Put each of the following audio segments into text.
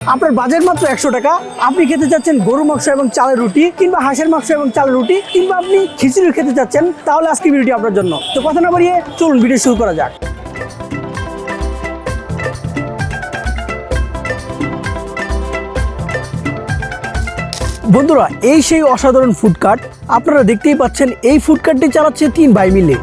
আপনার বাজেট মাত্র 100 টাকা। আপনি খেতে চাচ্ছেন গরুর মাংস এবং চালের রুটি, কিংবা হাঁসের মাংস এবং চালের রুটি, কিংবা আপনি খিচুড়ি খেতে চাচ্ছেন, তাহলে আজকে ভিডিওটি আপনার জন্য। তো কথা না বাড়িয়ে চলুন ভিডিও শুরু করা যাক। বন্ধুরা, এই সেই অসাধারণ ফুড কার্ট। আপনারা দেখতেই পাচ্ছেন এই ফুড কার্টটি চালাচ্ছে 3 ভাই মিলে।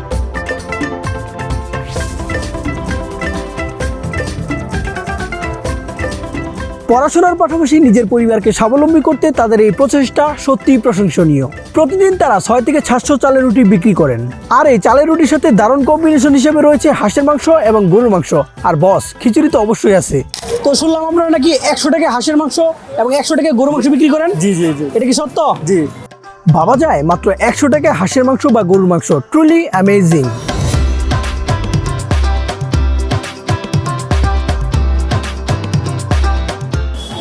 পড়াশোনার পাশাপাশি নিজের পরিবারকে স্বাবলম্বী করতে তাদের এই প্রচেষ্টা সত্যিই প্রশংসনীয়। প্রতিদিন তারা 6 থেকে 700 চালের রুটি বিক্রি করেন। আর এই চালের রুটির সাথে দারুণ কম্বিনেশন হিসেবে রয়েছে হাঁসের মাংস এবং গরুর মাংস। আর বস, খিচুড়ি তো অবশ্যই আছে। তো শুনলাম আপনারা নাকি 100 টাকা হাঁসের মাংস এবং 100 টাকা গরুর মাংস বিক্রি করেন। জি জি জি এটা কি সত্য? জি। ভাবা যায় মাত্র 100 টাকায় হাঁসের মাংস বা গরুর মাংস। Truly amazing.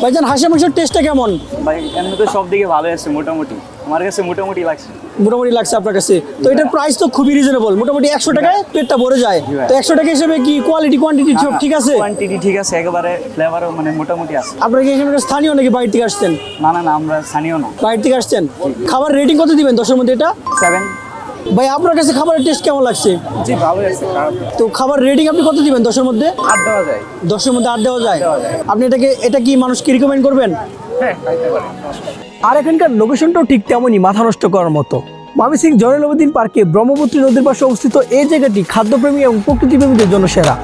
ভাইজান, হাঁসের মাংসের টেস্টটা কেমন? ভাই এমনি তো সব দিকে ভালো আছে মোটামুটি, আমার কাছে মোটামুটি লাগছে। মোটামুটি লাগছে আপনার কাছে? তো এটার প্রাইস তো খুবই রিজনেবল, মোটামুটি 100 টাকায় পেটটা ভরে যায়। তো 100 টাকা হিসেবে কি কোয়ালিটি কোয়ান্টিটি সব ঠিক আছে? কোয়ান্টিটি ঠিক আছে, একেবারে ফ্লেভারও মানে মোটামুটি আছে। আপনারা কি এখানে স্থানীয় নাকি বাইরে থেকে আসছেন? না না না, আমরা স্থানীয় না। বাইরে থেকে আসছেন। খাবার রেটিং কত দিবেন 10-এর মধ্যে এটা? 7। ভাই, আপনার কাছে খাবারের টেস্ট কেমন লাগছে? জি ভালো আছে, খারাপ না। তো খাবার রেটিং আপনি কত দিবেন 10-এর মধ্যে? 8 দেওয়া যায়। 10-এর মধ্যে 8 দেওয়া যায়। দেওয়া যায়। আপনি এটা কি মানুষকে রিকমেন্ড করবেন? হ্যাঁ, খাইতে পারেন। আর এখানকার লোকেশনটাও ঠিক তেমনই মাথা নষ্ট করার মতো। ময়মনসিংহ জয়নুল আবেদিন পার্কে ব্রহ্মপুত্র নদীর পাশে অবস্থিত এই জায়গাটি খাদ্যপ্রেমী এবং প্রকৃতিপ্রেমীদের জন্য সেরা।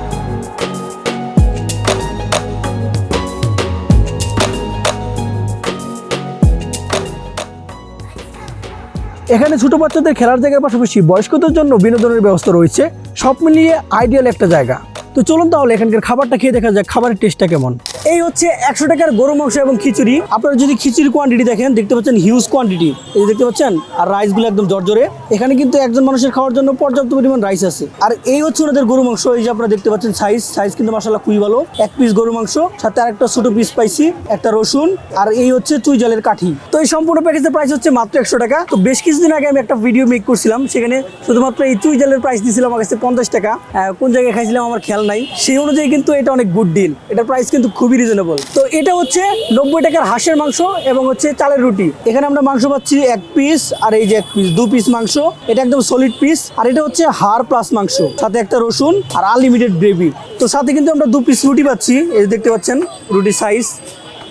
এখানে ছোট বাচ্চাদের খেলার জায়গার পাশাপাশি বয়স্কদের জন্য বিনোদনের ব্যবস্থা রয়েছে। সব মিলিয়ে আইডিয়াল একটা জায়গা। তো চলুন তাহলে এখানকার খাবারটা খেয়ে দেখা যাক খাবারের টেস্টটা কেমন। এই হচ্ছে 100 টাকার গরু মাংস এবং খিচুড়ি। আপনারা যদি খিচুড়ির কোয়ান্টিটি দেখেন, দেখতে পাচ্ছেন হিউজ কোয়ান্টিটি, এই যে দেখতে পাচ্ছেন। আর রাইসগুলো একদম জর্জরে। এখানে কিন্তু একজন মানুষের খাওয়ার জন্য পর্যাপ্ত পরিমাণ রাইস আছে। আর এই হচ্ছে ওনাদের গরু মাংস। এই যে আপনারা দেখতে পাচ্ছেন সাইজ কিন্তু মাশাআল্লাহ খুবই ভালো। 1 পিস গরু মাংস, সাথে আরেকটা ছোট পিস পাইছি, একটা রসুন, আর এই হচ্ছে চুই জলের কাঠি। তো এই সম্পূর্ণ প্যাকেজের প্রাইস হচ্ছে মাত্র 100 টাকা। তো বেশ কিছুদিন আগে আমি একটা ভিডিও মেক করছিলাম, সেখানে শুধুমাত্র এই চুই জলের প্রাইস দিয়েছিলাম আমার কাছে 50 টাকা। কোন জায়গায় খাইছিলাম আমার খেয়াল নাই। সেই অনুযায়ী কিন্তু এটা অনেক গুড ডিল। এটার প্রাইস কিন্তু খুবই রিজনেবল। তো এটা হচ্ছে 90 টাকার হাঁসের মাংস এবং হচ্ছে চালের রুটি। এখানে আমরা মাংস পাচ্ছি 1 পিস, আর এই যে 1 পিস, 2 পিস মাংস। এটা একদম সলিড পিস। আর এটা হচ্ছে হাড় প্লাস মাংস, সাথে একটা রসুন আর আনলিমিটেড গ্রেভি। তো সাথে কিন্তু আমরা 2 পিস রুটি পাচ্ছি, এই যে দেখতে পাচ্ছেন রুটির সাইজ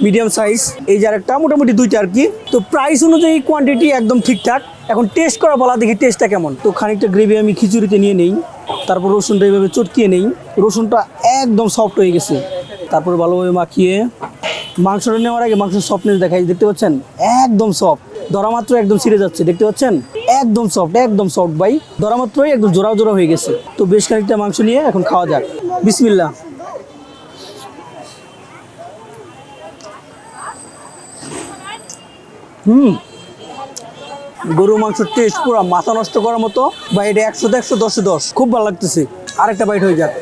মিডিয়াম সাইজ। এই যে আরেকটা মোটামুটি 2টা আর কি। তো প্রাইস অনুযায়ী কোয়ান্টিটি একদম ঠিকঠাক। এখন টেস্ট করা বলা, দেখি টেস্টটা কেমন। তো খানিকটা গ্রেভি আমি খিচুড়িতে নিয়ে নেই, তারপর রসুনটা এইভাবে চটকিয়ে নেই। রসুনটা একদম সফট হয়ে গেছে। তারপর ভালোভাবে মাখিয়ে মাংসটা নেওয়ার আগে মাংসের সফটনেস দেখাই, দেখতে পাচ্ছেন একদম সফট। ধরা মাত্র একদম ছিঁড়ে যাচ্ছে, দেখতে পাচ্ছেন একদম সফট ভাই। ধরা মাত্রই একদম জোড়া হয়ে গেছে। তো বেশ খানিকটা মাংস নিয়ে এখন খাওয়া যাক। বিসমিল্লাহ। গরু মাংসের টেস্ট পুরো মাথা নষ্ট করার মতো। বা এটা 100 100 10 10, খুব ভালো লাগতেছে। আরেকটা বাইট হয়ে যাক।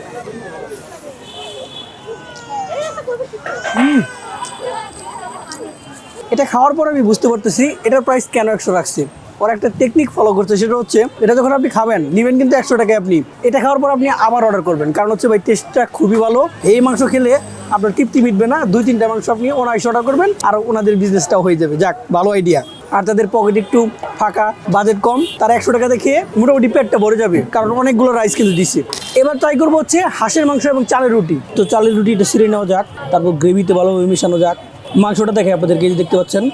এটা খাওয়ার পর আমি বুঝতে পারতেছি এটার প্রাইস কেন 100 রাখছে। ওর একটা টেকনিক ফলো করছে, সেটা হচ্ছে এটা যখন আপনি খাবেন, নেবেন কিন্তু 100 টাকায়। আপনি এটা খাওয়ার পর আপনি আবার অর্ডার করবেন, কারণ হচ্ছে ভাই টেস্টটা খুবই ভালো। এই মাংস খেলে আপনার তৃপ্তি মিটবে না, 2-3টা মাংস আপনি অনায়াসে অর্ডার করবেন, আর ওনাদের বিজনেসটাও হয়ে যাবে। যাক, ভালো আইডিয়া। আর তাদের পকেট একটু ফাঁকা, বাজেট কম, তারা 100 টাকাতে খেয়ে মোটামুটি পেটটা ভরে যাবে, কারণ অনেকগুলো রাইস কিন্তু দিচ্ছে। এবার ট্রাই করবো হচ্ছে হাঁসের মাংস এবং চালের রুটি। তো চালের রুটিটা ছিঁড়ে নেওয়া যাক, তারপর গ্রেভিতে ভালোভাবে মিশানো যাক। মাংসটা দেখে আপনাদেরকে, দেখতে পাচ্ছেন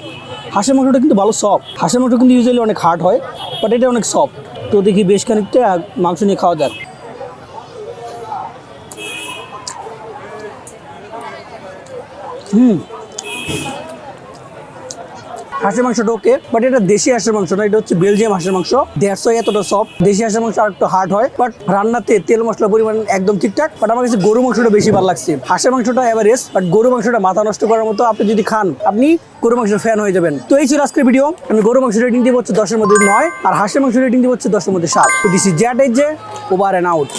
হাঁসের মাংসটা কিন্তু ভালো সফট। হাঁসের মাংস কিন্তু ইউজুয়ালি অনেক হার্ড হয়, বাট এটা অনেক সফট। তো দেখি বেশ খানিকটা মাংস নিয়ে খাওয়া যাক। হাঁসের মাংসটা ওকে, বাট এটা দেশি হাঁসের মাংস না, এটা হচ্ছে বেলজিয়াম হাঁসের মাংস। দেড় এতটা সফট। দেশি হাঁসের মাংস আর একটু হার্ড হয়, বাট রান্নাতে তেল মশলা পরিমাণ একদম ঠিকঠাক। বাট আমার কাছে গরু মাংসটা বেশি ভালো লাগছে। হাঁসের মাংসটা এভারেজ, বাট গরু মাংসটা মাথা নষ্ট করার মতো। আপনি যদি খান, আপনি গরু মাংসের ফ্যান হয়ে যাবেন। তো এই ছিল আজকের ভিডিও। আমি গরু মাংস রেটিং দিব হচ্ছে 10-এর মধ্যে 9, আর হাঁসের মাংস রেটিং দিব হচ্ছে 10-এর মধ্যে 7। তো this is that edge over and out.